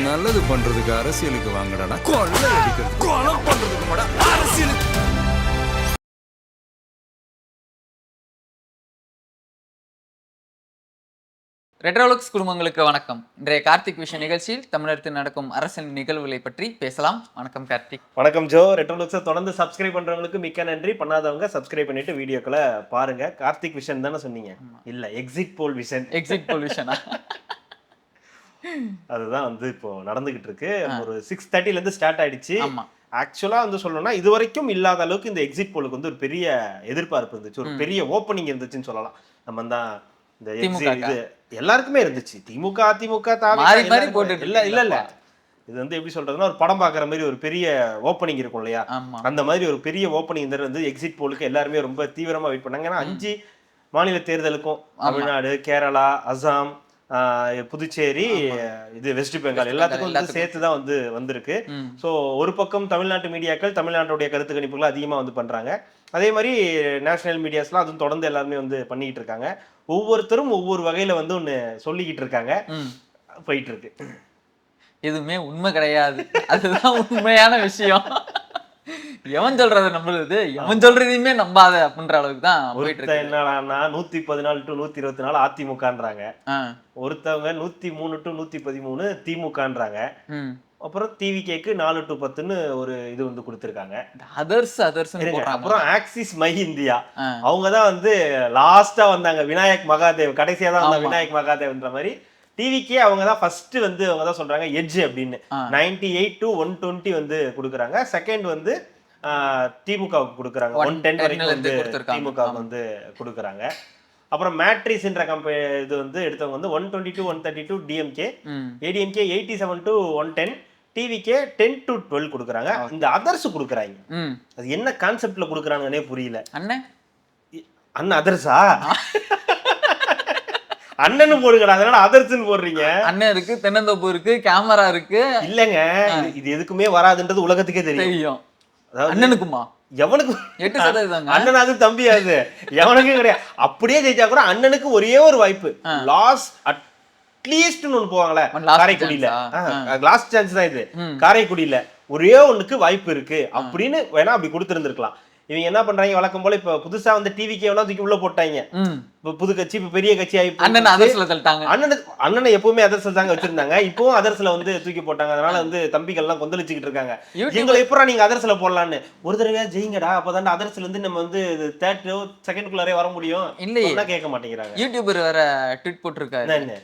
நல்லது பண்றதுக்கு அரசியலுக்கு வாங்கடா, கொள்ளை அடிக்கிறது கொலை பண்றதுக்கு மாடா அரசியலுக்கு. ரெட்ரோலுக்ஸ் குடும்பங்களுக்கு வணக்கம். இன்றைய கார்த்திக் விஷன் நிகழ்ச்சியில் தமிழகத்தில் நடக்கும் அரசியல் நிகழ்வுகளை பற்றி பேசலாம். வணக்கம் கார்த்திக். வணக்கம் ஜோ. ரெட்ரோலுக்ஸை தொடர்ந்து சப்ஸ்கிரைப் பண்றவங்களுக்கு மிக்க நன்றி. பண்ணாதவங்க சப்ஸ்கிரைப் பண்ணிட்டு வீடியோக்களை பாருங்க. கார்த்திக் விஷன் தானே சொன்னீங்க? இல்ல, exit poll vision. Exit poll விஷனா? அதுதான் வந்து இப்போ நடந்துகிட்டு இருக்கு. ஒரு 6:30 இருந்து ஸ்டார்ட் ஆயிடுச்சு. ஆமா. ஆக்சுவலா வந்து சொல்லணும்னா இது வரைக்கும் இல்லாத அளவுக்கு இந்த எக்ஸிட் போலுக்கு வந்து ஒரு பெரிய எதிர்பார்ப்பு இருந்துச்சு, ஒரு பெரிய ஓப்பனிங் இருந்துச்சுன்னு சொல்லலாம். நம்ம தான் இந்த எக்ஸிட் இது எல்லாருக்குமே இருந்துச்சு. திமுக அதிமுக இல்ல இல்ல இல்ல இது வந்து எப்படி சொல்றதுன்னா, ஒரு படம் பாக்குற மாதிரி ஒரு பெரிய ஓப்பனிங் இருக்கும் இல்லையா, அந்த மாதிரி ஒரு பெரிய ஓப்பனிங் வந்து எக்ஸிட் போலுக்கு எல்லாருமே ரொம்ப தீவிரமா வெயிட் பண்ணாங்க. ஏன்னா 5 மாநில தேர்தலுக்கும் தமிழ்நாடு, கேரளா, அசாம், புதுச்சேரி, இது வெஸ்ட் பெங்கால் எல்லாத்துக்கும் வந்து சேர்த்துதான் வந்து வந்திருக்கு. ஸோ ஒரு பக்கம் தமிழ்நாட்டு மீடியாக்கள் தமிழ்நாட்டுடைய கருத்து கணிப்புகள் அதிகமாக வந்து பண்றாங்க. அதே மாதிரி நேஷனல் மீடியாஸ்லாம் அதுவும் தொடர்ந்து எல்லாருமே வந்து பண்ணிக்கிட்டு இருக்காங்க. ஒவ்வொருத்தரும் ஒவ்வொரு வகையில வந்து ஒன்று சொல்லிக்கிட்டு இருக்காங்க, போயிட்டு இருக்கு. எதுவுமே உண்மை கிடையாது, அதுதான் உண்மையான விஷயம். எவன் சொல்றதை நம்புறது, எவன் சொல்றதையுமே நம்பாத அப்படின்ற அளவுக்கு தான் போயிட்டு இருக்கு. என்னன்னா 114 to 124 அதிமுகன்றாங்க, ஒருத்தவங்க 103 to 113 திமுகன்றாங்க, அப்புறம் டிவிகேக்கு 4 to 10ன்னு ஒரு இது வந்து கொடுத்துருக்காங்க. அப்புறம் ஆக்சிஸ் மை இந்தியா அவங்க தான் வந்து லாஸ்டா வந்தாங்க, விநாயக் மகாதேவ் கடைசியா தான் வந்தாங்க, விநாயக் மகாதேவ்ன்ற மாதிரி. டிவிக்கே அவங்க தான் ஃபர்ஸ்ட் வந்து அவங்க தான் சொல்றாங்க எட்ஜ் அப்படின்னு 98 to 120 வந்து கொடுக்குறாங்க. செகண்ட் வந்து திமுகவுக்கு கொடுக்குறாங்க, 110 வரைக்கும் வந்து திமுகவுக்கு வந்து கொடுக்குறாங்க. அப்புறம் மேட்ரிஸ்ன்ற கம்பெனி இது வந்து எடுத்தவங்க வந்து 120 to 132 DMK, ADMK 87 to 110, TVK 10 to 12 கொடுக்குறாங்க. இந்த அதர்ஸ் கொடுக்குறாங்க, அது என்ன கான்செப்ட்ல கொடுக்குறாங்கன்னே புரியல. அண்ணன் அதர்ஸா? அண்ணனு போடுங்கடா, அதனால அதர்ஸ்னு போடுறீங்க. அண்ணன் இருக்கு, தென்னந்தோப்பு இருக்கு, கேமரா இருக்கு. இல்லங்க, இது எதுக்குமே வராதுன்றது உலகத்துக்கே தெரியும். அண்ணனுக்குமா? எவனுக்கு 8% அண்ணன் அது தம்பி, அது எவனுக்கும் கிடையாது. அப்படியே ஜெயிச்சா கூட அண்ணனுக்கு ஒரே ஒரு வாய்ப்பு, லாஸ் அட்லீஸ்ட் ஒண்ணு போவாங்களே காரைக்குடியில, லாஸ்ட் சான்ஸ் தான் இது. காரைக்குடியில ஒரே ஒண்ணுக்கு வாய்ப்பு இருக்கு அப்படின்னு வேணா அப்படி கொடுத்துருந்துருக்கலாம். இவங்க என்ன பண்றாங்க, வழக்கம் போல இப்ப புதுசா வந்து டிவிக்கே தூக்கி உள்ள போட்டாங்க. இப்ப புது கட்சி, இப்ப பெரிய கட்சி ஆயிடுச்சு. அண்ணனை எப்பவுமே அதர்ஸ்ல தாங்க வச்சிருந்தாங்க, இப்பவும் அதர்ஸ்ல வந்து தூக்கி போட்டாங்க. அதனால வந்து தம்பிகள் எல்லாம் கொந்தளிச்சுக்கிட்டு இருக்காங்க, எங்களை எப்படா நீங்க அதர்ஸ்ல போடலான்னு. ஒரு தடவையா ஜெயிங்கடா, அப்பதான் அதர்ஸ்ல இருந்து நம்ம வந்து 30 செகண்ட்குள்ளாரே வர முடியும். இல்ல கேட்க மாட்டேங்கிறாங்க. யூடியூபர் வேற ட்வீட் போட்டிருக்காரு,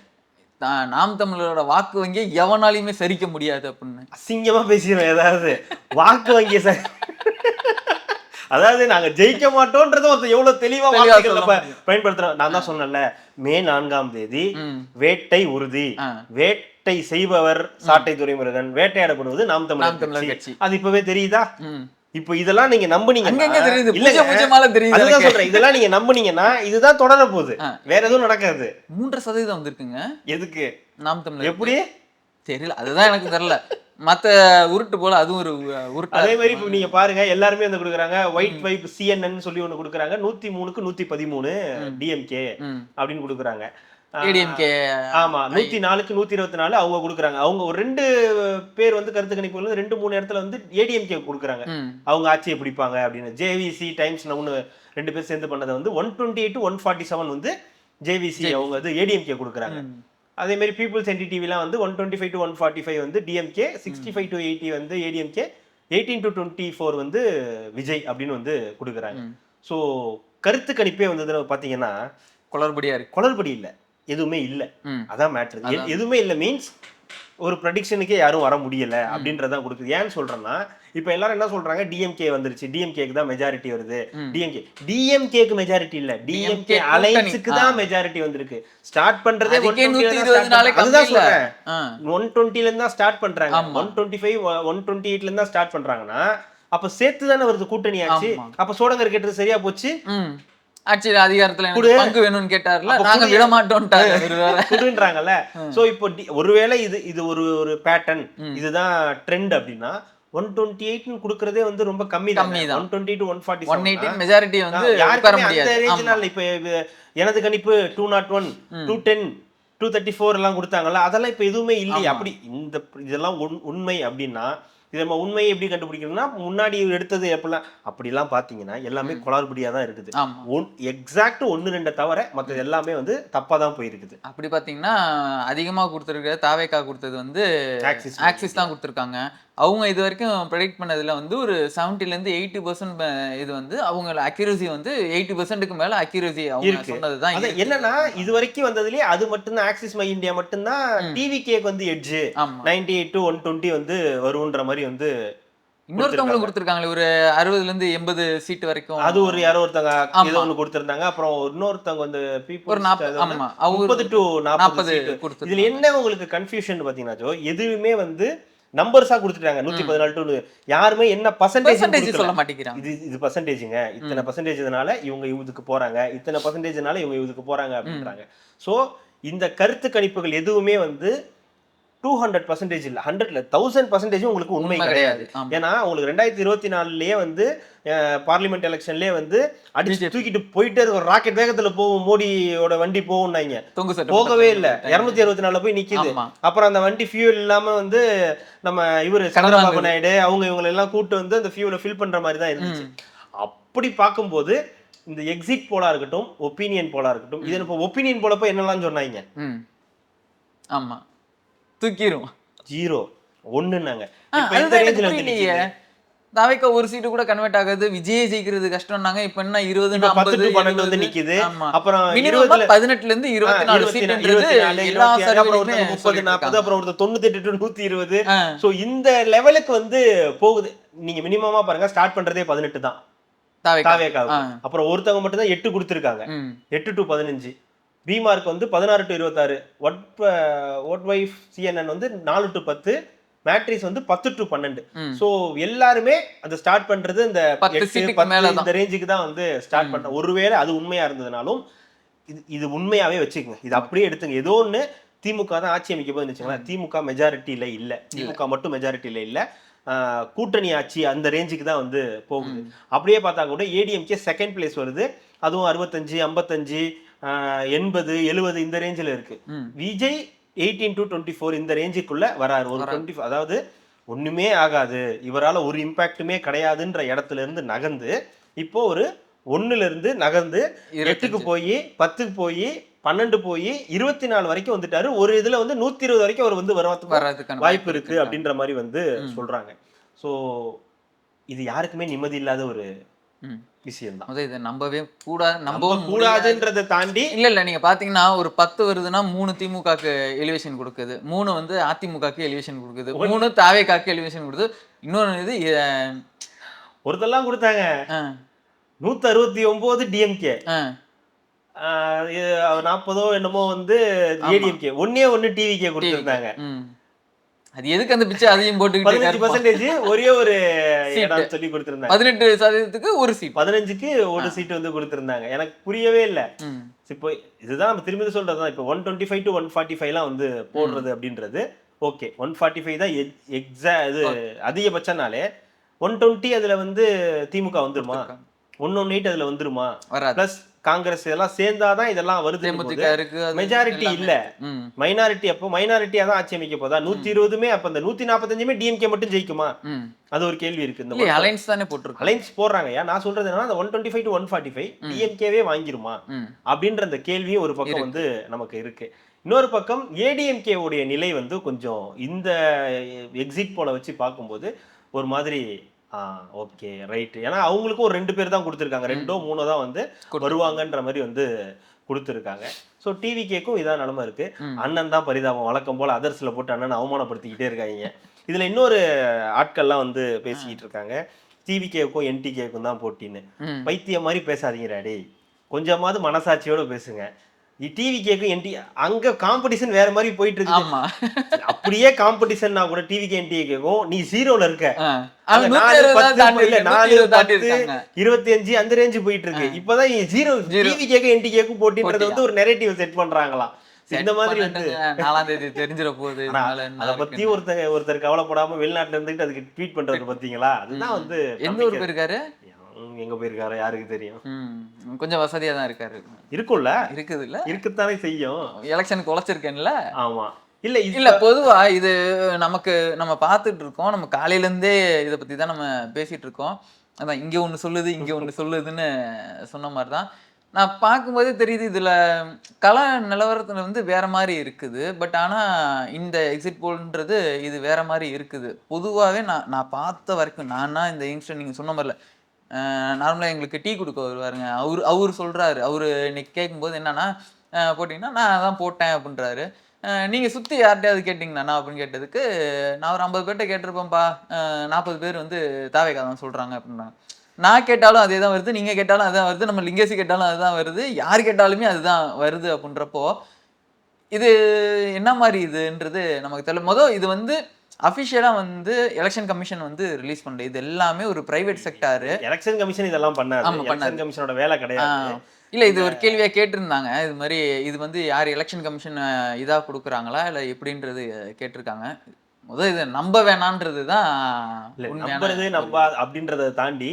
நாம் தமிழரோட வாக்கு வங்கியை எவனாலையுமே சரிக்க முடியாது அப்படின்னு. அசிங்கமா பேசிடுவேன் ஏதாவது. வாக்கு வங்கிய அதாவது நாங்க ஜெயிக்க மாட்டோம்ன்றத ஒருத்தர் எவ்வளவு தெளிவா பயன்படுத்துறோம். நான் தான் சொன்னேன்ல, மே 4ஆம் தேதி வேட்டை உறுதி, வேட்டை செய்பவர் சாட்டை துரைமுருகன், வேட்டையாடப்படுவது நாம் தமிழர் கட்சி. அது இப்பவே தெரியுதா? இப்ப இதெல்லாம் நீங்க நம்புனீங்கன்னா, அதுதான் சொல்றேன், இதெல்லாம் நீங்க நம்புனீங்கன்னா இதுதான் தொடர போகுது, வேற எதுவும் நடக்காது. 3% வந்திருக்குங்க. எதுக்கு? நாம் தமிழர் எப்படி தெரியல, அதுதான் எனக்கு தெரியல. மத்த உருட்டு போல அதுவும் ஒரு உருட்டு. அதே மாதிரி இப்ப நீங்க பாருங்க, எல்லாருமே வந்து கொடுக்குறாங்க ஒயிட் வைப் CNN சொல்லி ஒண்ணு கொடுக்குறாங்க, 103க்கு 113 டிஎம்கே அப்படின்னு கொடுக்குறாங்க. ஏடிஎம்கே ஆமா 104க்கு 124 அவங்க கொடுக்குறாங்க. அவங்க ஒரு 2 பேர் வந்து கருத்து கணிப்புகள் 2-3 இடத்துல வந்து ஏடிஎம்கே கொடுக்குறாங்க, அவங்க ஆட்சியை பிடிப்பாங்க அப்படின்னு. ஜேவிசி டைம்ஸ் 2 பேர் சேர்ந்து பண்ணதை வந்து 128 to 147 வந்து ஜேவிசி அவங்க வந்து ஏடிஎம்கே கொடுக்குறாங்க. அதே மாதிரி பீப்புள்ஸ் என்டிடிவிலாம் வந்து 125 to 145 வந்து டிஎம்கே, 65 to 80 வந்து ஏடிஎம்கே, 18 to 24 வந்து விஜய் அப்படின்னு வந்து கொடுக்குறாங்க. ஸோ கருத்து கணிப்பே வந்து பார்த்தீங்கன்னா குளறுபடி இல்லை, எதுவுமே இல்லை. அதான் மேட்ரு. எதுவுமே இல்லை மீன்ஸ் ஒரு ப்ரெடிக்ஷனுக்கே யாரும் வர முடியல அப்படின்றதான் கொடுக்குது. ஏன்னு சொல்றேன்னா, இப்ப எல்லாரும் என்ன சொல்றாங்க, டிஎம்கே வந்துருச்சு, டிஎம்கேக்கு தான் மெஜாரிட்டி வருது. டிஎம்கேக்கு மெஜாரிட்டி இல்ல, டிஎம்கே அலைன்ஸுக்கு தான் மெஜாரிட்டி வந்திருக்கு. ஸ்டார்ட் பண்றதே 120ல இருந்து தான் ஸ்டார்ட் பண்றாங்க. 125 128ல இருந்து தான் ஸ்டார்ட் பண்றாங்கன்னா அப்ப சேர்த்து தானே வருது, கூட்டணி ஆச்சு. அப்ப சோடங்கர் கேட்டது சரியா போச்சு, ஆட்சியில அதிகாரத்துல பங்கு வேணும்னு கேட்டார்ல, நாங்க விட மாட்டோம்ன்றாங்கல்ல. சோ இப்போ ஒருவேளை இது ஒரு பேட்டர்ன், இதுதான் ட்ரெண்ட் அப்படின்னா 128 கொடுக்கறதே வந்து ரொம்ப கம்மி தான். 120 to 147 மெஜாரிட்டி வந்து யாருக்குமே அந்த ரேஞ்ச்ல இல்ல. இப்ப எனது கணிப்பு 201 210 234 எல்லாம் கொடுத்தாங்கல்ல, அதெல்லாம் இப்ப எதுவுமே இல்லையே. அப்படி இதெல்லாம் உண்மை அப்படின்னா இது நம்ம உண்மையை எப்படி கண்டுபிடிக்கணும்னா, முன்னாடி எடுத்தது அப்படிலாம் பாத்தீங்கன்னா எல்லாமே குளறுபடியா தான் இருக்குது. எக்ஸாக்ட் 1-2 தவிர மற்றது எல்லாமே வந்து தப்பா தான் போயிருக்குது. அப்படி பாத்தீங்கன்னா அதிகமா கொடுத்துருக்க தாவேக்கா கொடுத்தது வந்து ஆக்சிஸ் தான் கொடுத்துருக்காங்க. அவங்க இது வரைக்கும் ப்ரெடிக்ட் பண்ணதுல வந்து ஒரு 70% 80% இது வந்து அவங்க அக்யூரசி வந்து 80%க்கு மேல அக்யூரசி அவங்க சொன்னதுதான். என்னன்னா இது வரைக்கும் வந்ததுலயே அது மட்டும் தான் ஆக்சிஸ் மை இந்தியா மட்டும் தான் டிவிகேக்கு வந்து எட்ஜ் 98 to 120 வந்து வரும்ன்ற மாதிரி வந்து இன்னொருத்தவங்களும் கொடுத்துருக்காங்களே ஒரு 60-80 சீட் வரைக்கும். அது ஒரு யாரோ ஒருத்தவங்க ஏதோ ஒண்ணு கொடுத்திருந்தாங்க. அப்புறம் இன்னொருத்தவங்க வந்து ஒரு 30 to 40 சீட். இதுல என்ன உங்களுக்கு கன்ஃபியூஷன் பாத்தீங்கன்னா ஜோ, எதுவுமே வந்து நம்பர்ஸா கொடுத்துட்டாங்க. 114 டு யாருமே என்ன பர்சன்டேஜ் சொல்ல மாட்டேங்கிறாங்க. இது பர்சன்டேஜ்ங்க, இத்தனை பர்சன்டேஜ்னால இவங்க இதுக்கு போறாங்க, இத்தனை பர்சன்டேஜ்னால இவங்க இதுக்கு போறாங்க அப்படின்றாங்க. சோ இந்த கருத்து கணிப்புகள் எதுவுமே வந்து 200% இல்ல, 100 1000% உங்களுக்கு உண்மை கிடையாது. ஏன்னா உங்களுக்கு 2024லயே வந்து பார்லிமெண்ட் எலெக்ஷன்லயே வந்து அடிச்சு தூக்கிட்டு போயிட்டே இருக்க ராக்கெட் வேகத்துல போகும் மோடியோட வண்டி போகும்னாங்க, போகவே இல்ல. 264 போய் நிக்குது. அப்புறம் அந்த வண்டி ஃபியூல் இல்லாம வந்து நம்ம இவரு சந்திரபாபு நாயுடு அவங்க இவங்களை எல்லாம் கூட்டு வந்து அந்த ஃபியூலை ஃபில் பண்ற மாதிரி தான் இருந்துச்சு. அப்படி பார்க்கும்போது இந்த எக்ஸிட் போலா இருக்கட்டும், ஒப்பீனியன் போலா இருக்கட்டும், இது இப்போ ஒப்பீனியன் போலப்போ என்னெல்லாம் சொன்னாங்க, ஆமா தூக்கிரும் 0 1ன்னாங்க. தாவேக்கா ஒரு சீட்டு கூட கன்வெர்ட் ஆகாது, விஜய் ஜெயிக்கிறது கஷ்டம்னாங்க. இப்ப என்ன 20 10 to 12 வந்து நிக்குது. அப்புறம் 18 to 24 சீட்ன்றது எல்லா சர்வேலயுமே 30 40 அப்புறம் ஒரு 98 to 120. சோ இந்த லெவலுக்கு வந்து போகுது. நீங்க மினிமமா பாருங்க, ஸ்டார்ட் பண்றதே 18 தான் தாவேக்கா. அப்புறம் ஒருத்தவங்க மட்டும் தான் 8 கொடுத்திருக்காங்க, 8 to 15. பிமார்க் வந்து 16 to 26, ஒட் வைஃப் CNN வந்து 4 to 10, மேட்ரிக்ஸ் வந்து 10 to 12. சோ எல்லாருமே அந்த ஸ்டார்ட் பண்றது இந்த 10 இந்த ரேஞ்சுக்கு தான் வந்து ஸ்டார்ட் பண்ண. ஒருவேளை அது உண்மையா இருந்ததுனாலும் இது உண்மையாவே வச்சுக்கோங்க, இது அப்படியே எடுத்துங்க. ஏதோ ஒண்ணு திமுக தான் ஆட்சி அமைக்க போகுதுன்னு வச்சுக்கோங்களேன். திமுக மெஜாரிட்டியில இல்ல, திமுக மட்டும் மெஜாரிட்டியில இல்ல, கூட்டணி ஆட்சி அந்த ரேஞ்சுக்கு தான் வந்து போகுது. அப்படியே பார்த்தா கூட ஏடிஎம்கே செகண்ட் பிளேஸ் வருது, அதுவும் 65 55 80 70 இந்த ரேஞ்சில் இருக்கு. விஜய் 18 to 24 இந்த ரேஞ்சுக்குள்ள வராரு. ஒரு 20, அதாவது ஒண்ணுமே ஆகாது, இவரால ஒரு இம்பாக்டுமே கிடையாதுன்ற இடத்துல இருந்து நகர்ந்து இப்போ ஒரு 1ல இருந்து நகர்ந்து 8க்கு போய் 10க்கு போய் 12 போய் 24 வரைக்கும் வந்துட்டாரு. ஒரு இதுல வந்து 120 வரைக்கும் அவர் வந்து வரதுக்கு வாய்ப்பு இருக்கு அப்படின்ற மாதிரி வந்து சொல்றாங்க. சோ இது யாருக்குமே நிம்மதி இல்லாத ஒரு விஷயம் தான். இதை நம்பவே கூடாதுன்றதை தாண்டி இல்ல நீங்க பாத்தீங்கன்னா ஒரு 10 வருதுன்னா 3 திமுகக்கு எலிவேஷன் கொடுக்குது, 3 வந்து அதிமுகக்கு எலிவேஷன் கொடுக்குது, 3 தாவேக்காக்கு எலிவேஷன் கொடுக்குது. இன்னொரு இது ஒருத்தெல்லாம் கொடுத்தாங்க 169 டிஎம்கே, 40 என்னமோ வந்து ஏடிஎம்கே, 1 டிவிகே கொடுத்திருந்தாங்க. அது எதுக்கு அந்த பிச்சை அதையும் போட்டுக்கிட்டு 15% ஒரே ஒரு இடம் சொல்லி கொடுத்திருந்தாங்க. 18% ஒரு சீட், 15க்கு ஒரு சீட் வந்து கொடுத்திருந்தாங்க. எனக்கு புரியவே இல்ல. இப்போ இதுதான் நம்ம திரும்பி சொல்றதுதான். இப்போ 125 to 145 எல்லாம் வந்து போடுறது அப்படின்றது ஓகே. 145 தான் இது அதிகபட்சம்னாலே 120 அதுல வந்து திமுக வந்துருமா, 118 அதுல வந்துருமா, பிளஸ் காங்கிரஸ் இதெல்லாம் சேர்ந்தாதான் இதெல்லாம் வருது. மெஜாரிட்டி இல்ல, மைனாரிட்டி. அப்போ மைனாரிட்டியா தான் ஆட்சி அமைக்க போதா? 120மே அப்ப அந்த 145மே டிஎம்கே மட்டும் ஜெயிக்குமா? அது ஒரு கேள்வி இருக்கு. இந்த அலைன்ஸ் தானே போட்டுருக்கு, அலைன்ஸ் போடுறாங்க. நான் சொல்றது என்னன்னா அந்த 125 to 145 டிஎம்கேவே வாங்கிருமா அப்படின்ற அந்த கேள்வியும் ஒரு பக்கம் வந்து நமக்கு இருக்கு. இன்னொரு பக்கம் ஏடிஎம்கே உடைய நிலை வந்து கொஞ்சம் இந்த எக்ஸிட் போல வச்சு பார்க்கும்போது ஒரு மாதிரி ஓகே ரைட். ஏன்னா அவங்களுக்கும் ஒரு 2 பேர் தான் கொடுத்துருக்காங்க, 2 3 தான் வந்து வருவாங்கன்ற மாதிரி வந்து கொடுத்துருக்காங்க. ஸோ டிவிகேக்கும் இதான் நிலைமை இருக்கு. அண்ணன் தான் பரிதாபம், வழக்கம் போல அதர்ஸ்ல போட்டு அண்ணன் அவமானப்படுத்திக்கிட்டே இருக்காங்க. இதுல இன்னொரு ஆட்கள்லாம் வந்து பேசிக்கிட்டு இருக்காங்க, டிவிகேக்கும் என்டிகேக்கும் தான் போட்டின்னு. பைத்தியம் மாதிரி பேசாதீங்க டாடி, கொஞ்சமாவது மனசாட்சியோட பேசுங்க. டிவிகேக்கும் என்டி அங்க காம்படிஷன் வேற மாதிரி போயிட்டு இருக்கு. அப்படியே காம்படிஷன் கூட டிவிகே என்டிகேக்கும் நீ 0ல இருக்க, 25 அந்த ரேஞ்சு போயிட்டு இருக்கு. இப்பதான் 0 டிவிகேக்கும் என்டிகேக்கும் போட்டின்றது வந்து ஒரு நெரேட்டிவ் செட் பண்றாங்களாம். இந்த மாதிரி வந்து 4ஆம் தேதி தெரிஞ்சிட போகுது. அத பத்தி ஒருத்தர் கவலைப்படாம வெளிநாட்டுல இருந்துட்டு அதுக்கு ட்வீட் பண்றது பாத்தீங்களா? அதுதான் வந்து எந்த ஊர் போயிருக்காரு, எங்க போயிருக்காரோ யாருக்கு தெரியும். கொஞ்சம் வசதியா தான் இருக்காரு. இருக்கும்ல, இருக்குது இல்ல, இருக்குத்தானே செய்யும். எலெக்ஷனுக்கு உழைச்சிருக்கேன்ல. ஆமா. இல்ல இல்ல பொதுவா இது நம்ம பார்த்துட்டு இருக்கோம். நம்ம காலையில இருந்தே இதை பத்தி தான் நம்ம பேசிட்டு இருக்கோம். அதான் இங்க ஒண்ணு சொல்லுது இங்க ஒண்ணு சொல்லுதுன்னு சொன்ன மாதிரிதான் நான் பார்க்கும்போதே தெரியுது. இதுல கள நிலவரத்துல வந்து வேற மாதிரி இருக்குது. பட் ஆனா இந்த எக்ஸிட் போல்ன்றது இது வேற மாதிரி இருக்குது. பொதுவாகவே நான் பார்த்த வரைக்கும் இந்த யங்ஸ்டர் நீங்க சொன்ன மாதிரில நார்மலா எங்களுக்கு டீ கொடுக்க வருவாருங்க. அவர் சொல்றாரு. அவரு இன்னைக்கு கேட்கும்போது என்னன்னா போட்டிங்கன்னா நான் அதான் போட்டேன் அப்படின்றாரு. நீங்க சுத்தி யார்கிட்டயாவது கேட்டீங்கண்ணா அப்படின்னு கேட்டதுக்கு நான் ஒரு 50 பேர்ட்ட கேட்டிருப்பேன்ப்பா, 40 பேர் வந்து தாவேக்கா தான் சொல்றாங்க அப்படின்னாங்க. நான் கேட்டாலும் அதே தான் வருது, நீங்க கேட்டாலும் அதுதான் வருது, நம்ம லிங்கேசி கேட்டாலும் அதுதான் வருது, யார் கேட்டாலுமே அதுதான் வருது அப்படின்றப்போ இது என்ன மாதிரி இதுன்றது நமக்கு தெரியல. இது வந்து அபிஷியலா வந்து எலெக்ஷன் கமிஷன் வந்து ரிலீஸ் பண்ணல. இது எல்லாமே ஒரு பிரைவேட் செக்டார். எலெக்ஷன் கமிஷன் இதெல்லாம் பண்ணாது. எலெக்ஷன் கமிஷனோட வேலை கிடையாது. இல்ல இது ஒரு கேள்வியா கேட்டிருந்தாங்க. இது மாதிரி இது வந்து யார் எலெக்ஷன் கமிஷன் இதா கொடுக்குறாங்களா இல்ல எப்படின்றது கேட்டிருக்காங்க. இது நம்ப வேணான்றது தான் நம்புறது நம்ப அப்படின்றத தாண்டி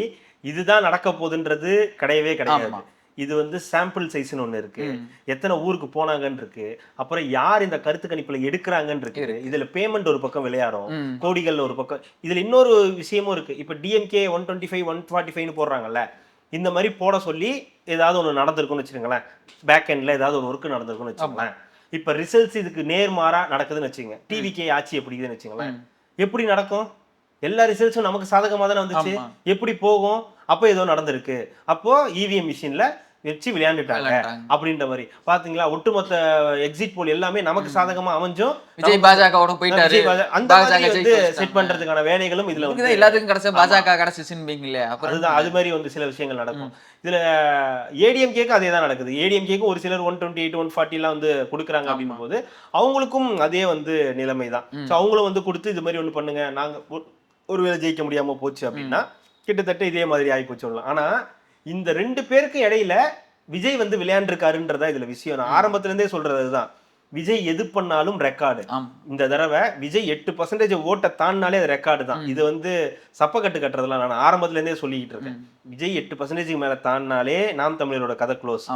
இதுதான் நடக்க போகுதுன்றது கிடையவே கிடையாது. இது வந்து சாம்பிள் சைஸ்னு ஒண்ணு இருக்கு, எத்தனை ஊருக்கு போனாங்கன்னு இருக்கு, அப்புறம் யார் இந்த கருத்து கணிப்புல எடுக்கிறாங்கன்னு இருக்கு, இதுல பேமெண்ட் ஒரு பக்கம் விளையாடும், கோடிகள் ஒரு பக்கம். இதுல இன்னொரு விஷயமும் இருக்கு. இப்ப டிஎம்கே 125 145 போடுறாங்கல்ல, இந்த மாதிரி போட சொல்லி ஏதாவது ஒன்று நடந்திருக்கும்னு வச்சுக்கோங்களேன், பேக் எண்ட்ல ஏதாவது ஒரு ஒர்க் நடந்திருக்கும்னு வச்சுக்கோங்களேன். இப்ப ரிசல்ட்ஸ் இதுக்கு நேர்மாறா நடக்குதுன்னு வச்சுங்க, டிவிகே ஆட்சி எப்படிதுன்னு வச்சுக்கோங்களேன், எப்படி நடக்கும்? எல்லா ரிசல்ட்ஸும் நமக்கு சாதகமாக தானே வந்துச்சு, எப்படி போகும்? அப்போ ஏதோ நடந்திருக்கு, அப்போ இவிஎம் மிஷின்ல வச்சு விளையாண்டுட்டாங்க அப்படின்ற மாதிரி பாத்தீங்களா. ஒட்டுமொத்த எக்ஸிட் போல் எல்லாமே நமக்கு சாதகமா அமைஞ்சும் விஜய் பாஜகவோட போயிட்டாரு. அந்த மாதிரி வந்து செட் பண்றதுக்கான வேலைகளும் இதுல வந்து எல்லாத்துக்கும் கிடைச்ச பாஜக கிடைச்சிச்சுன்னு அதுதான். அது மாதிரி வந்து சில விஷயங்கள் நடக்கும். இதுல ஏடிஎம்கேக்கு அதே தான் நடக்குது. ஏடிஎம்கேக்கு ஒரு சிலர் 128 140 எல்லாம் வந்து கொடுக்குறாங்க அப்படின்னும் போது அவங்களுக்கும் அதே வந்து நிலைமை தான். ஸோ அவங்களும் வந்து கொடுத்து இது மாதிரி ஒண்ணு பண்ணுங்க, நாங்க ஒருவேளை ஜெயிக்க முடியாம போச்சு அப்படின்னா கிட்டத்தட்ட இதே மாதிரி ஆகி போச்சு சொல்லலாம். ஆனா இந்த 2 பேருக்கு இடையில விஜய் வந்து விளையாண்டுருக்காருன்றதா இதுல விஷயம். நான் ஆரம்பத்துல இருந்தே சொல்றதுதான், விஜய் எது பண்ணாலும் ரெக்கார்டு. இந்த தடவை விஜய் 8% ஓட்டை தாண்டினாலே அது ரெக்கார்டு தான். இது வந்து சப்பக்கட்டு கட்டுறதுலாம் நான் ஆரம்பத்துல இருந்தே சொல்லிக்கிட்டு இருக்கேன். விஜய் 8% மேல தாண்டினாலே நாம் தமிழரோட கதை க்ளோஸ்.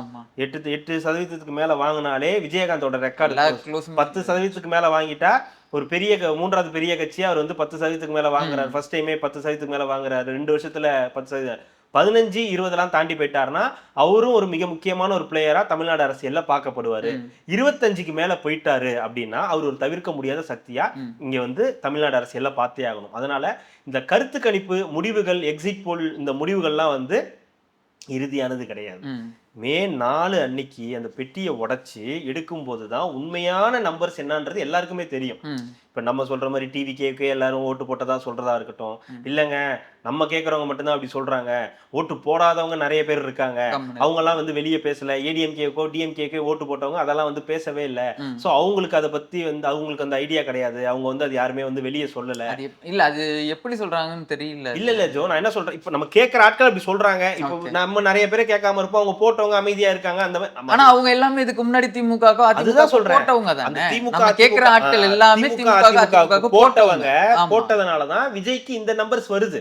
8% மேல வாங்கினாலே விஜயகாந்தோட ரெக்கார்டு க்ளோஸ். 10% மேல வாங்கிட்டா ஒரு பெரிய மூன்றாவது பெரிய கட்சியா அவர் வந்து 10% மேல வாங்குறாரு. ஃபர்ஸ்ட் டைமே 10% மேல வாங்குறாரு. 2 வருஷத்துல 10%, 15, 20 தாண்டி போயிட்டாருன்னா அவரும் ஒரு மிக முக்கியமான ஒரு பிளேயரா தமிழ்நாடு அரசியல்ல பார்க்கப்படுவாரு. 25க்கு மேல போயிட்டாரு அப்படின்னா அவர் ஒரு தவிர்க்க முடியாத சக்தியா இங்க வந்து தமிழ்நாடு அரசியல்ல பார்த்தே ஆகணும். அதனால இந்த கருத்து கணிப்பு முடிவுகள், எக்ஸிட் போல் இந்த முடிவுகள்லாம் வந்து இறுதியானது கிடையாது. மே 4 அன்னைக்கு அந்த பெட்டியை உடைச்சு எடுக்கும் போதுதான் உண்மையான நம்பர்ஸ் என்னன்றது எல்லாருக்குமே தெரியும். இப்ப நம்ம சொல்ற மாதிரி டிவி கேக்கு எல்லாரும் ஓட்டு போட்டதா சொல்றதா இருக்கட்டும், இல்லைங்க நம்ம கேட்கறவங்க மட்டும்தான் அப்படி சொல்றாங்க, ஓட்டு போடாதவங்க நிறைய பேர் இருக்காங்க, அவங்க எல்லாம் வந்து வெளியே பேசல, ஏடிஎம்கேக்கோ டிஎம்கேக்கோ ஓட்டு போட்டவங்க அதெல்லாம் வந்து பேசவே இல்லை. சோ அவங்களுக்கு அதை பத்தி வந்து அவங்களுக்கு அந்த ஐடியா கிடையாது, அவங்க வந்து அது யாருமே வந்து வெளியே சொல்லல. இல்ல அது எப்படி சொல்றாங்கன்னு தெரியல. இல்ல ஜோ, நான் என்ன சொல்றேன், இப்ப நம்ம கேட்கற ஆட்கள் அப்படி சொல்றாங்க. இப்ப நம்ம நிறைய பேரை கேட்காம இருப்போம், அவங்க போட்டவங்க அமைதியா இருக்காங்க. அந்த மாதிரி ஆனா அவங்க எல்லாமே இதுக்கு முன்னாடி திமுக அதுதான் சொல்றேன், போட்டவங்க தான். திமுக கேட்கிற ஆட்கள் எல்லாமே போட்டவங்க போட்டதனாலதான் விஜய்க்கு இந்த நம்பர்ஸ் வருது.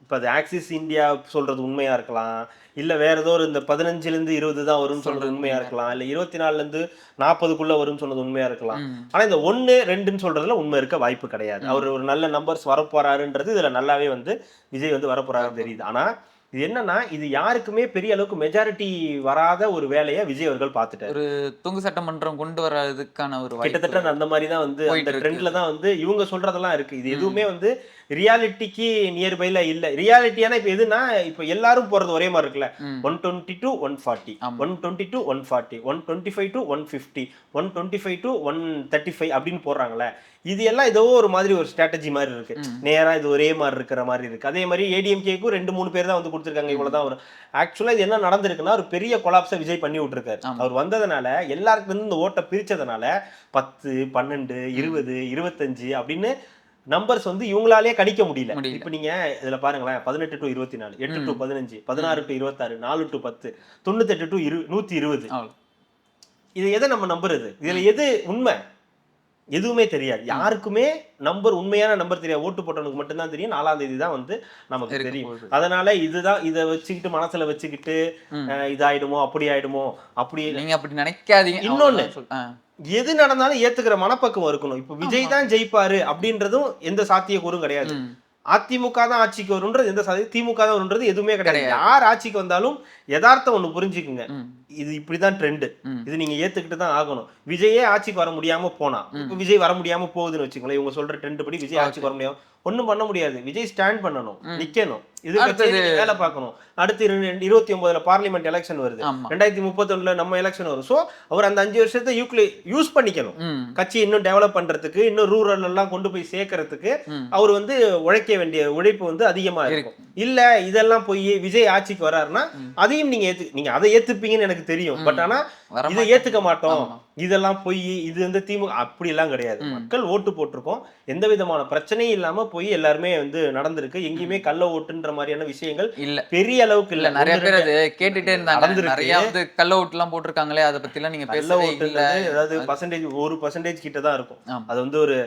இப்ப அது ஆக்சிஸ் இந்தியா சொல்றது உண்மையா இருக்கலாம், இல்ல வேற ஏதோ இந்த 15 20 தான் வரும்னு சொல்றது உண்மையா இருக்கலாம், இல்ல 24 40 வரும்னு சொன்னது உண்மையா இருக்கலாம். ஆனா இந்த 1 2 சொல்றதுல உண்மை இருக்க வாய்ப்பு கிடையாது. அவர் ஒரு நல்ல நம்பர்ஸ் வரப்போறாருன்றது இதுல நல்லாவே வந்து விஜய் வந்து வரப்போறாரு தெரியுது. ஆனா இது என்னன்னா, இது யாருக்குமே பெரிய அளவுக்கு மெஜாரிட்டி வராத ஒரு வேலையை விஜய் அவர்கள் பார்த்துட்டாரு. ஒரு தொங்கு சட்டமன்றம் கொண்டு வர்றதுக்கான ஒரு கிட்டத்தட்ட அந்த மாதிரி தான் வந்து அந்த ட்ரெண்ட்ல தான் வந்து இவங்க சொல்றதெல்லாம் இருக்கு. இது எதுவுமே வந்து ரியாலிட்டிக்கு நியர்பைல இல்ல. ரியாலிட்டியான இப்ப எதுனா, இப்ப எல்லாரும் போறது ஒரே மாதிரி இருக்குல்ல, 120 to 140, 120 to 140, 125 to 150, 125 to 135 அப்படின்னு போடுறாங்கல்ல. இது எல்லாம் ஏதோ ஒரு மாதிரி ஒரு ஸ்ட்ராட்டஜி மாதிரி இருக்கு, நேரா இது ஒரே மாதிரி இருக்கிற மாதிரி இருக்கு. அதே மாதிரி ஏடிஎம்கேக்கும் 2-3 பேர் தான் வந்து கொடுத்துருக்காங்க, இவ்வளவுதான் வரும். ஆக்சுவலா இது என்ன நடந்திருக்குன்னா, ஒரு பெரிய கொலாப்ஸை விஜய் பண்ணி விட்டுருக்காரு. அவர் வந்ததுனால எல்லாருக்கும் வந்து இந்த ஓட்டை பிரிச்சதுனால 10 12 20 25 அப்படின்னு நம்பர்ஸ் வந்து இவங்களாலே கணிக்க முடியல. இப்ப நீங்க இதுல பாருங்களேன், 18 to 24, 8 to 15, 16 to 26, 4 to 10, 98 to 120. இது எதை நம்ம நம்புறது? இதுல எது உண்மை? எதுவுமே தெரியாது. யாருக்குமே நம்பர், உண்மையான நம்பர் தெரியாது. ஓட்டு போட்டவனுக்கு மட்டும்தான் தெரியும். 4ஆம் தேதி தான் வந்து நமக்கு தெரியும். அதனால இதுதான், இதை வச்சுக்கிட்டு மனசுல வச்சுக்கிட்டு இதாயிடுமோ அப்படி ஆயிடுமோ அப்படி நீங்க அப்படி நினைக்காதீங்க. இன்னொன்னு, எது நடந்தாலும் ஏத்துக்கிற மனப்பக்குவம் இருக்கணும். இப்ப விஜய் தான் ஜெயிப்பாரு அப்படின்றதும் எந்த சாத்தியக்கூறும் கிடையாது. அதிமுக தான் ஆட்சிக்கு வரும்ன்றது எந்த சாத்தியம், திமுக தான் வரும்ன்றது எதுவுமே கிடையாது. யார் ஆட்சிக்கு வந்தாலும் யதார்த்தம் ஒண்ணு புரிஞ்சுக்குங்க, இது இப்படிதான் ட்ரெண்ட், இது நீங்க ஏத்துக்கிட்டு தான் ஆகணும். விஜயே ஆட்சிக்கு வர முடியாம போனா, இப்ப விஜய் வர முடியாம போகுதுன்னு வச்சுக்கோங்களேன், இவங்க சொல்ற ட்ரெண்ட் படி விஜய் ஆட்சிக்கு வர முடியாம ஒண்ணும் பண்ண முடியாது. விஜய் ஸ்டாண்ட் பண்ணணும், நிக்கணும், இது வேலை பார்க்கணும். அடுத்து 2029 பார்லிமெண்ட் எலெக்ஷன் வருது, 2031 நம்ம எலெக்ஷன் வரும். சோ அவர் அந்த 5 வருஷத்தை யூஸ் பண்ணிக்கணும், கட்சி இன்னும் டெவலப் பண்றதுக்கு, இன்னும் ரூரல் எல்லாம் கொண்டு போய் சேர்க்கறதுக்கு அவர் வந்து உழைக்க வேண்டிய உழைப்பு வந்து அதிகமா இருக்கும். இல்ல இதெல்லாம் போய் விஜய் ஆட்சிக்கு வராருன்னா அதையும் நீங்க அதை ஏத்துப்பீங்கன்னு எனக்கு தெரியும். பட் ஆனா இதை ஏத்துக்க மாட்டோம், இதெல்லாம் போய் இது வந்து திமுக அப்படி எல்லாம் கிடையாது. மக்கள் ஓட்டு போட்டிருக்கோம், எந்த விதமான பிரச்சனையும் இல்லாம போய் எல்லாருமே வந்து நடந்திருக்கு. எங்கேயுமே கள்ள ஓட்டுன்ற மாதிரியான விஷயங்கள் இல்ல, பெரிய அளவுக்கு இல்ல. நிறைய பேர் அது கேட்டுட்டே இருந்தாங்க, நிறைய வந்து கள்ள ஓட்டு எல்லாம் போட்டிருக்காங்களே, அதை பத்தி எல்லாம் நீங்க பேசவே இல்ல. அதாவது பர்சன்டேஜ் 1% கிட்ட தான் இருக்கும். அது வந்து ஒரு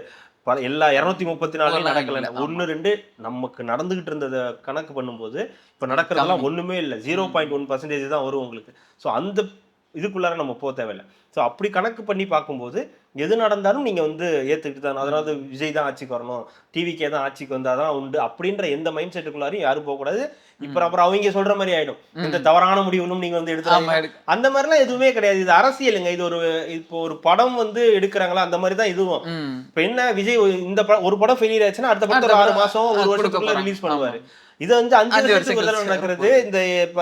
எல்லா 234 நடக்கல, 1-2 நமக்கு நடந்துகிட்டு இருந்ததை கணக்கு பண்ணும்போது இப்ப நடக்கிறதெல்லாம் ஒண்ணுமே இல்லை, 0.1% தான் வரும் உங்களுக்கு. ஸோ அந்த இதுக்குள்ளார நம்ம போக தேவையில்லை. ஸோ அப்படி கணக்கு பண்ணி பார்க்கும்போது எது நடந்தாலும் நீங்க வந்து ஏத்துக்கிட்டு தான், அதாவது விஜய் தான் ஆட்சிக்கு வரணும், டிவிக்கே தான் ஆட்சிக்கு வந்தாதான் உண்டு அப்படின்ற எந்த மைண்ட் செட்டுக்குள்ளாரையும் யாரும் போகக்கூடாது. இப்ப அப்புறம் அவங்க சொல்ற மாதிரி ஆயிடும், இந்த தவறான முடிவுன்னு நீங்க வந்து எடுத்து அந்த மாதிரிலாம் எதுவுமே கிடையாது. இது அரசியலுங்க. இது இப்போ ஒரு படம் வந்து எடுக்கிறாங்களா அந்த மாதிரி தான் இதுவும். இப்ப என்ன, விஜய் இந்த ஒரு படம் ஃபெயிலியர் ஆச்சுன்னா அடுத்த படத்தை 6 மாசம் 1 வருஷத்துக்குள்ள ரிலீஸ் பண்ணுவாரு. இது வந்து 5 வருஷத்துக்கு ஒரு தடவை நடக்கிறது, இந்த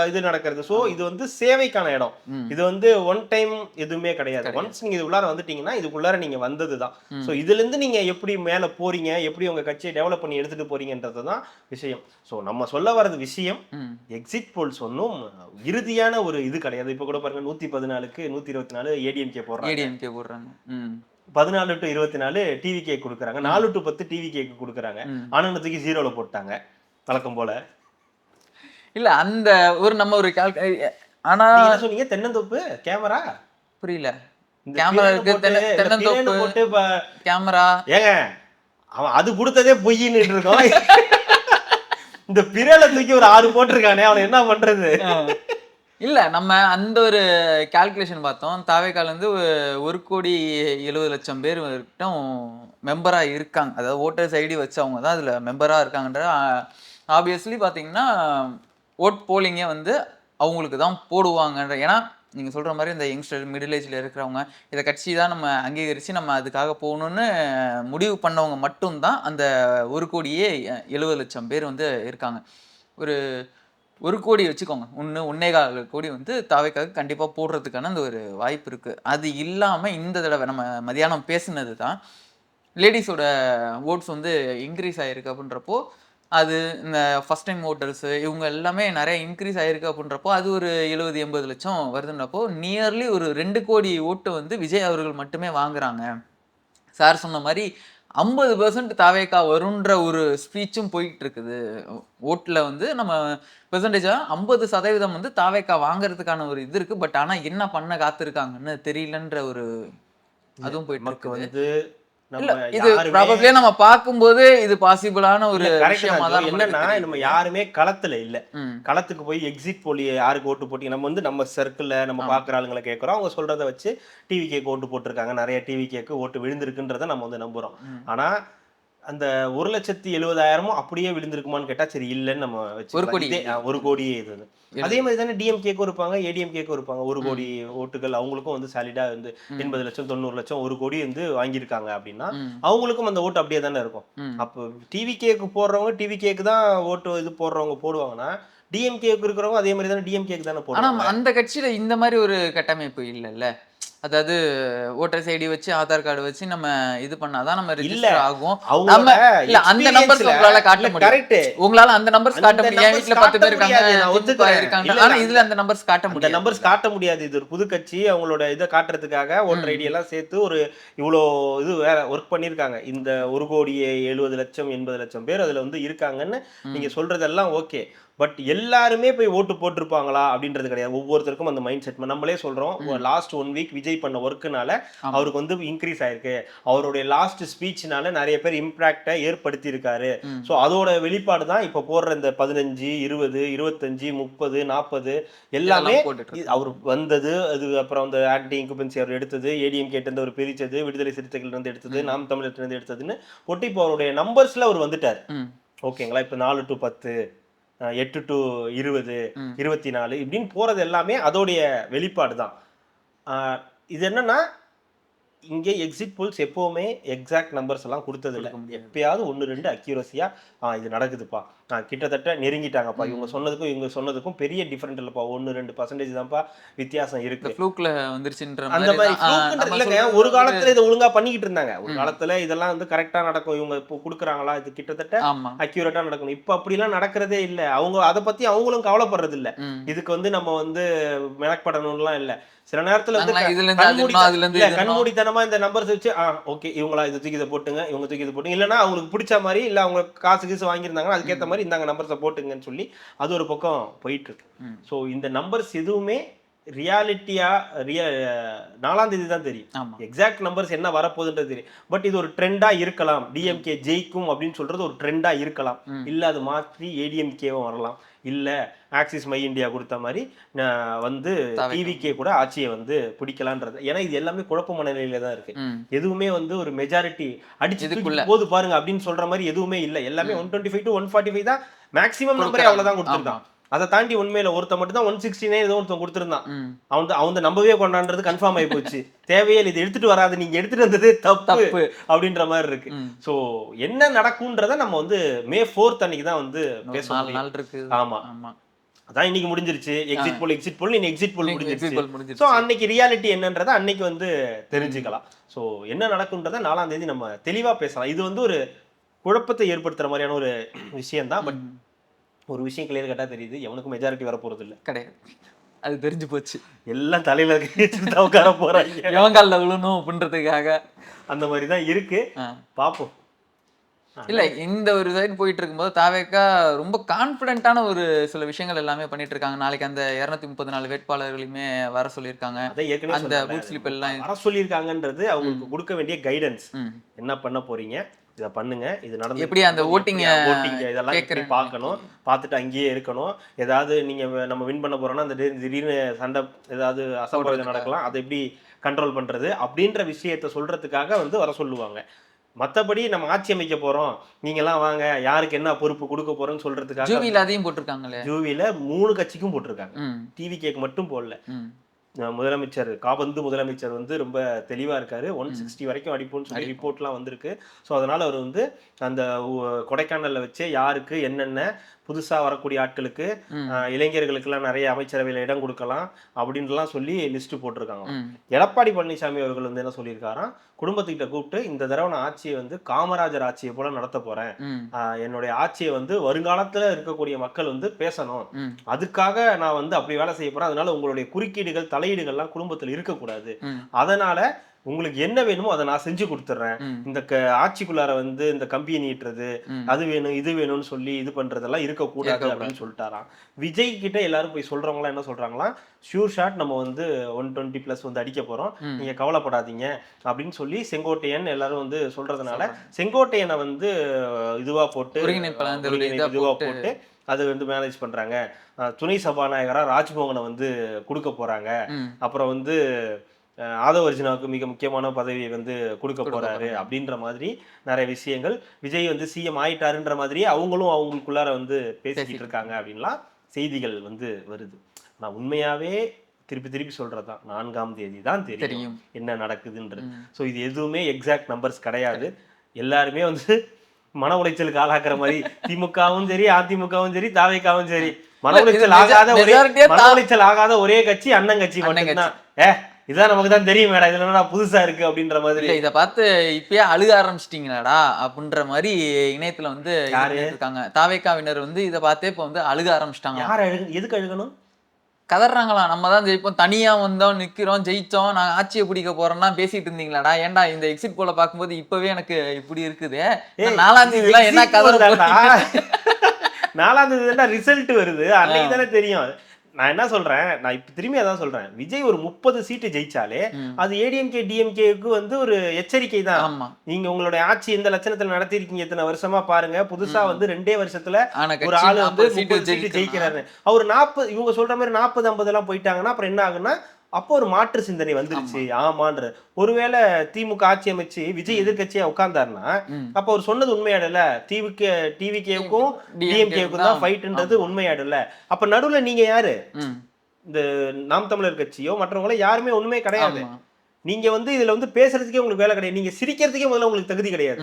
இது நடக்கிறது. சோ இது வந்து சேவைக்கான இடம். இது வந்து ஒன் டைம் எதுவுமே கிடையாது. ஒன்ஸ் நீங்க இது உள்ளார வந்துட்டீங்கன்னா இதுக்குள்ளார நீங்க வந்ததுதான். சோ இதுல இருந்து நீங்க எப்படி மேல போறீங்க, எப்படி உங்க கட்சியை டெவலப் பண்ணி எடுத்துட்டு போறீங்கன்றதுதான் விஷயம். சோ நம்ம சொல்ல வர்றது விஷயம், எக்ஸிட் போல்ஸ் ஒன்னும் இறுதியான ஒரு இது கிடையாது. இப்ப கூட பாருங்க 114க்கு 124 ஏடிஎம்கே போடுறாங்க, 14 to 24 டிவிகே கொடுக்குறாங்க, 4 to 10 டிவிகேக்கு கொடுக்குறாங்க. ஆனந்தத்துக்கு 0ல போட்டாங்க வழக்கம் போல. இல்ல அந்த ஒரு நம்ம ஒரு ஆனா என்ன சொன்னீங்க, தென்னந்தோப்பு கேமரா புரியல, கேமரா இருக்கு, தென்னந்தோப்பு போட்டு கேமரா, ஏங்க அவன் அது கொடுத்ததே பொய்ன்னு இருக்கோம். இந்த பிறலை தூக்கி ஒரு 6 போட்டிருக்கானே, அவனை என்ன பண்றது? இல்ல நம்ம அந்த ஒரு கால்குலேஷன் பார்த்தோம். தாவேக்கால இருந்து 1,70,00,000 பேர் வரைக்கும் மெம்பரா இருக்காங்க, அதாவது ஓட்டர்ஸ் ஐடி வச்சவங்க தான் அதுல மெம்பரா இருக்காங்கன்ற. ஆப்வியஸ்லி பார்த்தீங்கன்னா ஓட் போலிங்கே வந்து அவங்களுக்கு தான் போடுவாங்கன்ற. ஏன்னா நீங்கள் சொல்கிற மாதிரி இந்த யங்ஸ்டர் மிடில் ஏஜில் இருக்கிறவங்க இதை கட்சி தான் நம்ம அங்கீகரித்து நம்ம அதுக்காக போகணுன்னு முடிவு பண்ணவங்க மட்டும்தான் அந்த 1,70,00,000 பேர் வந்து இருக்காங்க. ஒரு 1 கோடி வச்சுக்கோங்க, 1.25 கோடி வந்து தாவேக்காக கண்டிப்பாக போடுறதுக்கான அந்த ஒரு வாய்ப்பு இருக்குது. அது இல்லாமல் இந்த தடவை நம்ம மதியானம் பேசுனது தான் லேடிஸோட ஓட்ஸ் வந்து இன்க்ரீஸ் ஆகிருக்கு அப்படின்றப்போ, அது இந்த ஃபஸ்ட் டைம் ஓட்டர்ஸு இவங்க எல்லாமே நிறைய இன்க்ரீஸ் ஆகிருக்கு அப்படின்றப்போ அது ஒரு 70-80 லட்சம் வருதுன்றப்போ நியர்லி ஒரு 2 கோடி ஓட்டு வந்து விஜய் அவர்கள் மட்டுமே வாங்குறாங்க. சார் சொன்ன மாதிரி 50% தாவேக்கா வருன்ற ஒரு ஸ்பீச்சும் போயிட்டு இருக்குது. ஓட்டில் வந்து நம்ம பெர்சன்டேஜாக 50% வந்து தாவேக்கா வாங்குறதுக்கான ஒரு இது இருக்குது. பட் ஆனால் என்ன பண்ண காத்திருக்காங்கன்னு தெரியலன்ற ஒரு அதுவும் போயிட்டு வந்து இது ப்ராபபிலியா நம்ம பாக்கும்போது இது பாசிபிளான ஒரு விஷயமா தான். என்னன்னா நம்ம யாருமே களத்துல இல்ல, களத்துக்கு போய் எக்ஸிட் போலி யாருக்கு ஓட்டு போட்டீங்க, நம்ம வந்து நம்ம சர்க்கிள்ல நம்ம பாக்குற ஆளுங்களை கேட்கறோம், அவங்க சொல்றதை வச்சு டிவிகேக்கு ஓட்டு போட்டிருக்காங்க, நிறைய டிவிகேக்கு ஓட்டு விழுந்திருக்குன்றத நம்ம வந்து நம்புறோம். ஆனா அந்த 1,70,000 அப்படியே விழுந்திருக்குமான்னு கேட்டா சரி இல்லைன்னு நம்ம வச்சு 1 கோடியே இது. அதே மாதிரி தானே டிஎம்கேக்கும் இருப்பாங்க, ஏடிஎம்கேக்கும் இருப்பாங்க. 1 கோடி ஓட்டுகள் அவங்களுக்கும் வந்து சாலிடா வந்து 80 லட்சம் 90 லட்சம் 1 கோடி வந்து வாங்கியிருக்காங்க அப்படின்னா அவங்களுக்கும் அந்த ஓட்டு அப்படியே தானே இருக்கும். அப்போ டிவிகேக்கு போடுறவங்க டிவிகேக்கு தான் ஓட்டு இது போடுறவங்க போடுவாங்கன்னா டிஎம்கேக்கு இருக்கிறவங்க அதே மாதிரி தானே டிஎம்கேக்கு தானே போடுவாங்க. ஆனா அந்த கட்சியில இந்த மாதிரி ஒரு கட்டமைப்பு இல்லைல்ல, அதாவது ஓட்டர்ஸ் ஐடி வச்சு ஆதார் கார்டு வச்சு நம்ம இது பண்ணாதான் நம்ம ரெஜிஸ்டர் ஆகும். நம்ம இல்ல அந்த நம்பர்ஸ் உங்களால காட்ட முடியும். கரெக்ட், உங்களால அந்த நம்பர்ஸ் காட்ட முடியும். என் வீட்ல 10 பேர் இருக்காங்க, ஆனா இதுல அந்த நம்பர்ஸ் காட்ட முடியாது. அந்த நம்பர்ஸ் காட்ட முடியாது. இது ஒரு புது கட்சி, அவங்களோட இதை காட்டுறதுக்காக ஓட்டர் ஐடி எல்லாம் சேர்த்து ஒரு இவ்வளோ இது வேற ஒர்க் பண்ணிருக்காங்க. இந்த 1,70,00,000 80 லட்சம் பேர் அதுல வந்து இருக்காங்கன்னு நீங்க சொல்றதெல்லாம் ஓகே. பட் எல்லாருமே போய் ஓட்டு போட்டிருப்பாங்களா அப்படின்றது கிடையாது. ஒவ்வொருத்தருக்கும் அந்த மைண்ட் செட். நம்மளே சொல்றோம் லாஸ்ட் 1 வீக் விஜய் பண்ண ஒர்க்குனால அவருக்கு வந்து இன்க்ரீஸ் ஆயிருக்கு. அவருடைய லாஸ்ட் ஸ்பீச்னால நிறைய பேர் இம்பாக்டை ஏற்படுத்தி இருக்காரு. ஸோ அதோட வெளிப்பாடு தான் இப்போ போடுற இந்த 15, 20, 25, 30, 40 எல்லாமே அவர் வந்தது. அது அப்புறம் அந்த ஆன்டி இன்குபென்சி அவர் எடுத்தது, ஏடிஎம் கேட்டு அவர் பிரிச்சது, விடுதலை சிறுத்தைகள் இருந்து எடுத்தது, நாம் தமிழர் இருந்து எடுத்ததுன்னு போட்டு இப்போ அவருடைய நம்பர்ஸ்ல அவர் வந்துட்டார். ஓகேங்களா? இப்போ 4 to 10, 8 to 20, 24 இப்படின்னு போறது எல்லாமே அதோடைய வெளிப்பாடு தான். இது என்னன்னா, இங்கே எக்ஸிட் போல்ஸ் எப்பவுமே எக்ஸாக்ட் நம்பர்ஸ் எல்லாம் கொடுத்தது இல்லை. எப்பயாவது 1-2 அக்யூரஸியா இது நடக்குதுப்பா, கிட்டத்தட்ட நெருங்கிட்டாங்கப்பா, இவங்க சொன்னதுக்கும் பெரிய டிஃபரெண்ட் இல்லப்பா, 1-2% தான்ப்பா வித்தியாசம் இருக்கு. அந்த மாதிரி ஒரு காலத்துல இதை ஒழுங்கா பண்ணிக்கிட்டு இருந்தாங்க. ஒரு காலத்துல இதெல்லாம் வந்து கரெக்டா நடக்கும், இவங்க இப்போ கொடுக்குறாங்களா இது கிட்டத்தட்ட அக்யூரேட்டா நடக்கணும். இப்ப அப்படிலாம் நடக்கிறதே இல்லை. அவங்க அதை பத்தி அவங்களும் கவலைப்படுறது இல்லை. இதுக்கு வந்து நம்ம வந்து மெனக்கப்படணும்லாம் இல்லை. சில நேரத்துல வந்து கண்மூடித்தனமா இந்த நம்பர்ஸ் வச்சு ஓகே இவங்களா இதை தூக்கி இதை போட்டுங்க, இவங்க தூக்கி இதை போட்டுங்க, இல்லைன்னா அவங்களுக்கு பிடிச்ச மாதிரி இல்லை அவங்க காசு வாங்கியிருந்தாங்கன்னா அதுக்கேற்ற மாதிரி இந்தாங்க நம்பர்ஸை போட்டுங்கன்னு சொல்லி அது ஒரு பக்கம் போயிட்டு இருக்கு. ஸோ இந்த நம்பர்ஸ் எதுவுமே ரியாலிட்டியா 4ஆம் தேதி தான் தெரியும். எக்ஸாக்ட் நம்பர்ஸ் என்ன வரப்போகுதுன்றது தெரியும். பட் இது ஒரு ட்ரெண்டா இருக்கலாம். டிஎம்கே ஜெயிக்கும் அப்படின்னு சொல்றது ஒரு ட்ரெண்டா இருக்கலாம். இல்ல அது மாற்றி ஏடிஎம்கேவும் வரலாம். இல்ல ஆக்சிஸ் மை இந்தியா கொடுத்த மாதிரி வந்து டிவிகே கூட ஆட்சியை வந்து பிடிக்கலான்றது. ஏன்னா இது எல்லாமே குழப்ப மனநிலையில தான் இருக்கு. எதுவுமே வந்து ஒரு மெஜாரிட்டி அடிச்சு போது பாருங்க அப்படின்னு சொல்ற மாதிரி எதுவுமே இல்லை. எல்லாமே 125 to 145 தான் மேக்சிமம் நம்பரே, அவ்வளவுதான் கொடுத்துருக்கான். அதை தாண்டி உண்மையில ஒருத்த மட்டும் தான் 169 ஏதோ ஒருத்தன் கொடுத்துருந்தான். அவன் நம்பவே கொண்டாடுறது கன்ஃபார்ம் ஆகி போச்சு. தேவையே இது எடுத்துட்டு வராது, நீங்க எடுத்துட்டு வந்ததே தப்பு அப்படின்ற மாதிரி இருக்கு. சோ என்ன நடக்கும்ன்றத நம்ம வந்து May 4th அன்னைக்கு தான் வந்து பேசணும். ஆமா, அதான் இன்னைக்கு முடிஞ்சிருச்சு. எக்ஸிட் போல் நீ எக்ஸிட் போல் முடிஞ்சிருச்சு. ஸோ அன்னைக்கு ரியாலிட்டி என்னன்றதை அன்னைக்கு வந்து தெரிஞ்சுக்கலாம். ஸோ என்ன நடக்கும்ன்றதை 4ஆம் தேதி நம்ம தெளிவா பேசலாம். இது வந்து ஒரு குழப்பத்தை ஏற்படுத்துற மாதிரியான ஒரு விஷயம் தான். பட் ஒரு விஷயம் கிளியர் கட்டா தெரியுது, எவனுக்கும் மெஜாரிட்டி வர போறது இல்லை. கிடையாது, அது தெரிஞ்சு போச்சு. எல்லாம் தலையில உட்கார போறாங்க, எவன் காலில் விழணும் அப்படின்றதுக்காக. அந்த மாதிரி தான் இருக்கு. பார்ப்போம். இல்ல இந்த ஒரு சைடு போயிட்டு இருக்கும்போது தாவேக்கா ரொம்ப கான்பிடென்ட்டான ஒரு சில விஷயங்கள் எல்லாமே பண்ணிட்டு இருக்காங்க. நாளைக்கு அந்த 234 வேட்பாளர்களையுமே வர சொல்லியிருக்காங்க. அந்த பூத் ஸ்லிப் எல்லாம் வர சொல்லியிருக்காங்கன்றது அவங்களுக்கு கொடுக்க வேண்டிய கைடன்ஸ். என்ன பண்ண போறீங்க, இதை பண்ணுங்க, இது நடந்து எப்படி அந்த ஓட்டிங் இதெல்லாம் பார்க்கணும், பார்த்துட்டு அங்கேயே இருக்கணும். ஏதாவது நீங்க நம்ம வின் பண்ண போறோம்னா அந்த திடீர்னு சண்டை ஏதாவது அசம்பாவிதம் நடக்கலாம், அதை எப்படி கண்ட்ரோல் பண்றது அப்படின்ற விஷயத்த சொல்றதுக்காக வந்து வர சொல்லுவாங்க. மற்றபடி நம்ம ஆட்சி அமைக்க போறோம், நீங்க எல்லாம் வாங்க, யாருக்கு என்ன பொறுப்பு கொடுக்க போறோம்னு சொல்றதுக்காக ஜூவில அதையும் போட்டிருக்காங்களே. ஜூவில 3 கட்சிக்கும் போட்டிருக்காங்க, டிவிகேக்கு மட்டும் போடல. முதலமைச்சர் காபந்து முதலமைச்சர் வந்து ரொம்ப தெளிவா இருக்காரு. 160 வரைக்கும் அடிப்போம்னு சொல்லி ரிப்போர்ட்லாம் வந்திருக்கு. ஸோ அதனால அவர் வந்து அந்த கொடைக்கானல்ல வச்சு யாருக்கு என்னென்ன புதுசா வரக்கூடிய ஆட்களுக்கு இளைஞர்களுக்கெல்லாம் நிறைய அமைச்சரவையில இடம் கொடுக்கலாம் அப்படின்லாம் சொல்லி லிஸ்ட் போட்டிருக்காங்க. எடப்பாடி பழனிசாமி அவர்கள் வந்து என்ன சொல்லியிருக்காராம், குடும்பத்துக்கிட்ட கூப்பிட்டு இந்த தடவை நான் ஆட்சியை வந்து காமராஜர் ஆட்சியை போல நடத்த போறேன், என்னுடைய ஆட்சியை வந்து வருங்காலத்துல இருக்கக்கூடிய மக்கள் வந்து பேசணும், அதுக்காக நான் வந்து அப்படி வேலை செய்ய போறேன். அதனால உங்களுடைய குறுக்கீடுகள் தலையீடுகள்லாம் குடும்பத்தில் இருக்கக்கூடாது, அதனால உங்களுக்கு என்ன வேணுமோ அதை நான் செஞ்சு கொடுத்துட்றேன். இந்த ஆட்சிக்குள்ளார வந்து இந்த கம்பியை நீட்டுறது, அது வேணும் இது வேணும்னு சொல்லி இது பண்றதெல்லாம் இருக்கக்கூடாது அப்படின்னு சொல்லிட்டாராம். விஜய் கிட்ட எல்லாரும் போய் சொல்றவங்களாம் என்ன சொல்றாங்களா, ஷூர் ஷாட் நம்ம வந்து 120+ வந்து அடிக்க போறோம், நீங்க கவலைப்படாதீங்க அப்படின்னு சொல்லி செங்கோட்டையன் எல்லாரும் வந்து சொல்றதுனால செங்கோட்டையனை வந்து இதுவா போட்டு அது வந்து மேனேஜ் பண்றாங்க. துணை சபாநாயகரா ராஜ்மோகனை வந்து கொடுக்க போறாங்க. அப்புறம் வந்து ஆதவ அர்ஜுனாவுக்கு மிக முக்கியமான பதவியை வந்து கொடுக்க போறாரு அப்படின்ற மாதிரி நிறைய விஷயங்கள். விஜய் வந்து சிஎம் ஆயிட்டாருன்ற மாதிரி அவங்களும் அவங்களுக்குள்ளார வந்து பேசிக்கிட்டு இருக்காங்க அப்படின்லாம் செய்திகள் வந்து வருது. நான் உண்மையாவே திருப்பி சொல்றதுதான், 4ஆம் தேதி தான் தெரியும் என்ன நடக்குதுன்றது. ஸோ இது எதுவுமே எக்ஸாக்ட் நம்பர்ஸ் கிடையாது. எல்லாருமே வந்து மன உளைச்சலுக்கு ஆளாக்குற மாதிரி திமுகவும் சரி அதிமுகவும் சரி தாவேக்காவும் சரி மன உளைச்சல் ஆகாத ஒரே கட்சி அண்ணன் கட்சி மட்டும்தான். இதான் நமக்கு தான் தெரியும் மேடம், இதுல என்ன புதுசா இருக்கு அப்படின்ற மாதிரி. இதை பார்த்து இப்பயே அழுக ஆரம்பிச்சிட்டீங்களாடா அப்படின்ற மாதிரி இணையத்துல வந்து இருக்காங்க. தாவேக்காவினர் வந்து இதை பார்த்தே இப்போ வந்து அழுக ஆரம்பிச்சிட்டாங்க. யார் எதுக்கு அழுகணும், கதறாங்களாம். நம்ம தான் ஜெயிப்போம், தனியா வந்தோம் நிக்கிறோம் ஜெயிச்சோம் நாங்க ஆட்சியை பிடிக்க போறோம்னா பேசிட்டு இருந்தீங்களாடா, ஏன்டா இந்த எக்ஸிட் போல பார்க்கும்போது இப்பவே எனக்கு இப்படி இருக்குது, 4ஆம் தேதி எல்லாம் என்ன கதற 4ஆம் தேதி தானே ரிசல்ட் வருது, அன்னைக்கு தானே தெரியும். நான் என்ன சொல்றேன், நான் இப்ப திரும்பி அதான் சொல்றேன், விஜய் ஒரு 30 சீட்டு ஜெயிச்சாலே அது ஏடிஎம்கே டிஎம்கேக்கு வந்து ஒரு எச்சரிக்கை தான். நீங்க உங்களுடைய ஆட்சி எந்த லட்சணத்துல நடத்திருக்கீங்க இத்தனை வருஷமா பாருங்க, புதுசா வந்து 2 வருஷத்துல ஒரு ஆளு வந்து 30 சீட்டு ஜெயிக்கிறாரு. அவர் 40, இவங்க சொல்ற மாதிரி 40-50 எல்லாம் போயிட்டாங்கன்னா அப்புறம் என்ன ஆகுன்னா அப்போ ஒரு மாற்று சிந்தனை வந்துருச்சு. ஆமான்ற ஒருவேளை திமுக ஆட்சி அமைச்சு விஜய் எதிர்கட்சியா உட்கார்ந்தாருன்னா அப்ப அவர் சொன்னது உண்மையாடல, டிவிகேவுக்கும் டிஎம்கேவுக்கும் தான் ஃபைட்ன்றது உண்மையாடல. அப்ப நடுவுல நீங்க யாரு? இந்த நாம் தமிழர் கட்சியோ மற்றவங்களோ யாருமே ஒண்ணுமே கிடையாது. நீங்க வந்து இதுல வந்து பேசுறதுக்கே உங்களுக்கு வேலை கிடையாது, நீங்க சிரிக்கிறதுக்கே முதல்ல உங்களுக்கு தகுதி கிடையாது.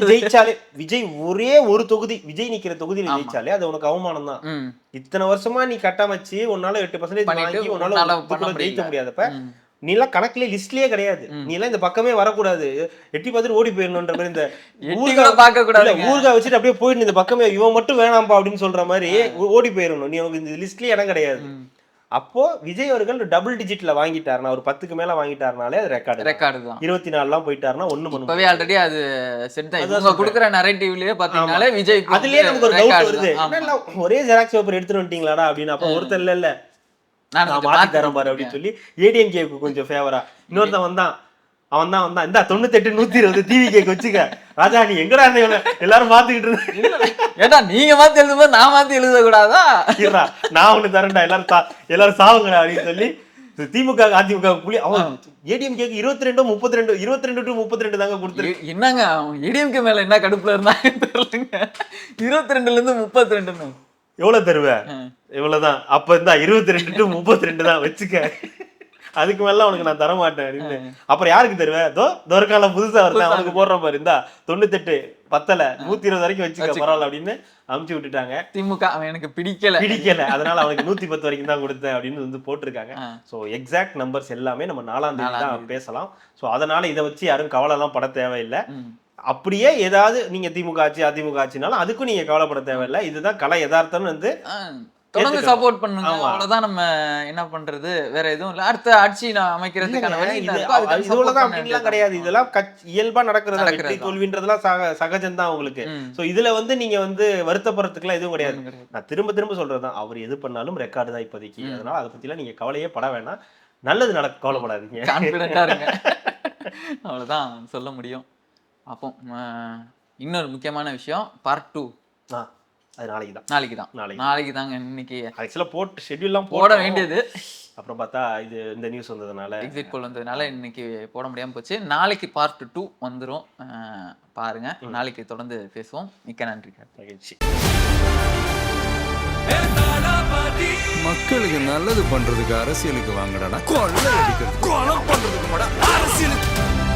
ஜெயிச்சாலே விஜய் ஒரே ஒரு தொகுதி, விஜய் நிக்கிற தொகுதியில ஜெயிச்சாலே அது உனக்கு அவமானம் தான். இத்தனை வருஷமா நீ கட்டமைச்சு உன்னால 8% வாங்கி உன்னால ஜெயிக்க முடியாதப்ப நீ எல்லாம் கணக்குல லிஸ்ட்லயே கிடையாது. நீ எல்லாம் இந்த பக்கமே வரக்கூடாது, எட்டி பார்த்துட்டு ஓடி போயிடணுன்ற மாதிரி, இந்த ஊர்கா வச்சுட்டு அப்படியே போயிட்டு இந்த பக்கமே இவன் மட்டும் வேணாம்பா அப்படின்னு சொல்ற மாதிரி ஓடி போயிடணும். நீ உனக்கு இந்த லிஸ்ட்லயே இடம் கிடையாது. அப்போ விஜய் அவர்கள் டபுள் டிஜிட்ல வாங்கிட்டாருன்னா, ஒரு 10க்கு மேல வாங்கிட்டாருனாலே அது ரெக்கார்டு தான். 24 போயிட்டாருன்னா ஒண்ணு பண்ணு. ஆல்ரெடி அது செட் தான். இவங்க கொடுக்குற நரேட்டிவ்லயே பாத்தீங்கன்னாலே விஜய் அதுலயே நமக்கு ஒரு டவுட் வருது, ஒரே ஜெராக்ஸ் பேப்பர் எடுத்துட்டு வந்துட்டீங்களாடா அப்படின்னு. அப்ப ஒருத்தர் இல்ல நான் மாத்தி தரேன் பாரு அப்படின்னு சொல்லி ஏடிஎம்கேக்கு கொஞ்சம் ஃபேவரா இன்னொருத்தன் வந்தான், அவன் தான் வந்தான், இந்த 98 120 டிவிகேக்கு வச்சுக்க ராஜா, நீ எங்கடா எல்லாரும் மாத்திக்கிட்டு இருந்தேன். ஏடா நீங்க மாத்தி எழுதும்போது நான் மாத்தி எழுத கூடாதா? நான் ஒண்ணு தரேன்டா, எல்லாரும் சாவுங்கடா அப்படின்னு சொல்லி திமுக அதிமுக புள்ளி அவன் ஏடிஎம்கேக்கு 22 to 32 தாங்க கொடுத்துருக்கு. என்னங்க ஏடிஎம்கே மேல என்ன கடுப்புல இருந்தாங்க தெரியலங்க. 22ல இருந்து 32 எவ்வளவு தருவேன்? இவ்வளவுதான். அப்ப இருந்தா 22 to 32 தான் வச்சுக்க, அதுக்கு மேல உனக்கு நான் தர மாட்டேன் அப்படின்னு. அப்புறம் யாருக்கு தருவேன்? தோற்கால புதுசா வருது அவனுக்கு போடுறேன் பாரு, இந்தா 98 பத்தல 120 வரைக்கும் வச்சுக்க பரவாயில்ல அப்படின்னு அமுச்சு விட்டுட்டாங்க. திமுக எனக்கு பிடிக்கல, அதனால அவனுக்கு 110 வரைக்கும் தான் கொடுத்தேன் அப்படின்னு வந்து போட்டிருக்காங்க. ஸோ எக்ஸாக்ட் நம்பர்ஸ் எல்லாமே நம்ம 4ஆம் தேதி தான் பேசலாம். ஸோ அதனால இதை வச்சு யாரும் கவலை எல்லாம் பட தேவையில்லை. அப்படியே ஏதாவது நீங்க திமுக ஆட்சி அதிமுக ஆட்சினாலும் அதுக்கும் நீங்க கவலைப்பட தேவையில்லை. இதுதான் கலை யதார்த்தம்னு வந்து தொடர்ந்து சப்போர்ட் பண்ணுங்க, அவ்வளவுதான். நம்ம என்ன பண்றது, வேற எதுவும் இல்ல. அடுத்த ஆட்சி அமைக்கிறதுக்கான வழி இதுலதான் அப்படின்லாம் கிடையாது. இதெல்லாம் இயல்பா நடக்கிறது, வெற்றி தோல்வின்றதுலாம் சகஜம்தான் உங்களுக்கு. சோ இதுல வந்து நீங்க வந்து வருத்தப்படுறதுக்குலாம் எதுவும் கிடையாது. நான் திரும்ப சொல்றதுதான், அவர் எது பண்ணாலும் ரெக்கார்டு தான் இப்போதைக்கு. அதனால அதை பத்தி எல்லாம் நீங்க கவலையே பட வேணாம், நல்லது நடக்க கவலைப்படாதீங்க, கான்பிடென்ட்டா இருங்க, அவ்வளவுதான் சொல்ல முடியும். அப்போ இன்னொரு முக்கியமான விஷயம், பார்ட் 2 அது நாளைக்கு தாங்க. இன்னைக்கு ஆக்சுவலா போட்டு ஷெட்யூல்லாம் போட வேண்டியது, அப்புறம் பார்த்தா இது இந்த நியூஸ் வந்ததுனால, எக்ஸிட் போல் வந்ததுனால இன்னைக்கு போட முடியாம போச்சு. நாளைக்கு பார்ட் 2 வந்துரும், பாருங்க. நாளைக்கு தொடர்ந்து பேசுவோம். மிக்க நன்றி. மக்களுக்கு நல்லது பண்றதுக்கு அரசியலுக்கு வாங்கடா, கொலை அடிக்கிறது கொலை பண்றதுக்கு அரசியலுக்கு